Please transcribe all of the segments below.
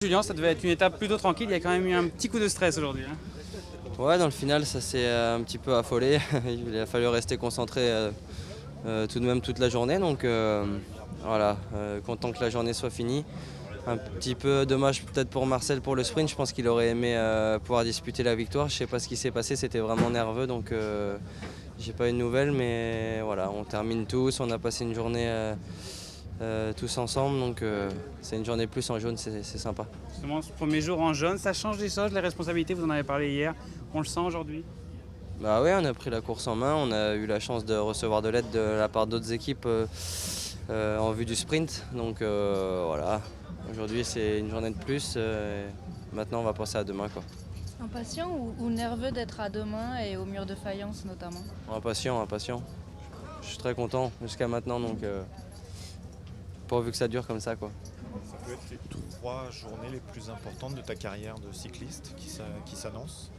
Julien, ça devait être une étape plutôt tranquille, il y a quand même eu un petit coup de stress aujourd'hui, hein. Ouais, dans le final, ça s'est un petit peu affolé. Il a fallu rester concentré tout de même toute la journée. Donc voilà, content que la journée soit finie. Un petit peu dommage peut-être pour Marcel pour le sprint. Je pense qu'il aurait aimé pouvoir disputer la victoire. Je ne sais pas ce qui s'est passé, c'était vraiment nerveux. Donc j'ai pas eu de nouvelles. Mais voilà, on termine tous. On a passé une journée tous ensemble. Donc c'est une journée plus en jaune, c'est sympa. Justement, ce premier jour en jaune, ça change des choses, les responsabilités, vous en avez parlé hier, on le sent aujourd'hui. Bah ouais, on a pris la course en main, on a eu la chance de recevoir de l'aide de la part d'autres équipes en vue du sprint. Donc voilà, aujourd'hui c'est une journée de plus. Maintenant on va penser à demain, quoi. Impatient ou nerveux d'être à demain et au mur de faïence notamment? Impatient, impatient. Je suis très content jusqu'à maintenant, donc pourvu que ça dure comme ça, quoi. Ça peut être les 3 journées les plus importantes de ta carrière de cycliste qui s'annoncent.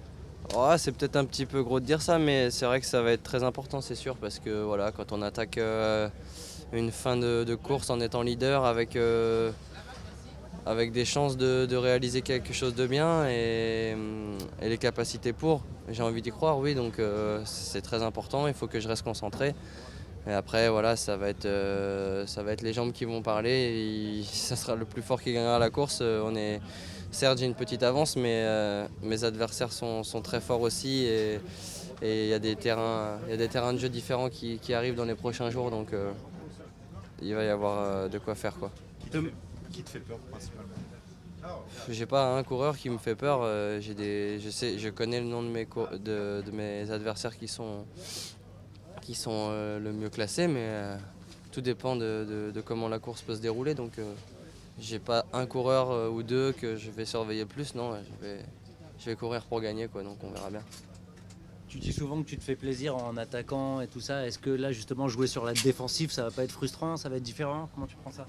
Oh, c'est peut-être un petit peu gros de dire ça, mais c'est vrai que ça va être très important, c'est sûr, parce que voilà, quand on attaque une fin de course en étant leader avec des chances de réaliser quelque chose de bien et les capacités pour. J'ai envie d'y croire, oui, donc c'est très important, il faut que je reste concentré. Et après, voilà, ça va être les jambes qui vont parler, ça sera le plus fort qui gagnera la course. Certes, j'ai une petite avance, mais mes adversaires sont très forts aussi et il y a des terrains de jeu différents qui arrivent dans les prochains jours, donc il va y avoir de quoi faire, quoi. Qui te fait peur principalement? J'ai pas un coureur qui me fait peur. Je connais le nom de mes adversaires qui sont le mieux classés, mais tout dépend de comment la course peut se dérouler. Donc j'ai pas un coureur ou deux que je vais surveiller plus. Non, je vais courir pour gagner, quoi. Donc on verra bien. Tu dis souvent que tu te fais plaisir en attaquant et tout ça. Est-ce que là, justement, jouer sur la défensive, ça va pas être frustrant, ça va être différent? Comment tu prends ça?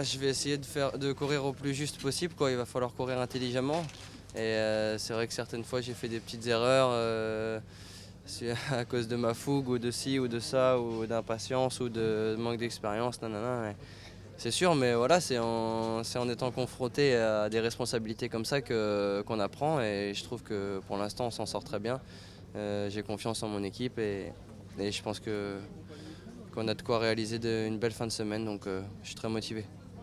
Je vais essayer de courir au plus juste possible, quoi. Il va falloir courir intelligemment. Et c'est vrai que certaines fois j'ai fait des petites erreurs à cause de ma fougue ou de ci ou de ça ou d'impatience ou de manque d'expérience. Nanana. C'est sûr, mais voilà, c'est en étant confronté à des responsabilités comme ça qu'on apprend, et je trouve que pour l'instant on s'en sort très bien. J'ai confiance en mon équipe et je pense qu'on a de quoi réaliser une belle fin de semaine, donc je suis très motivé.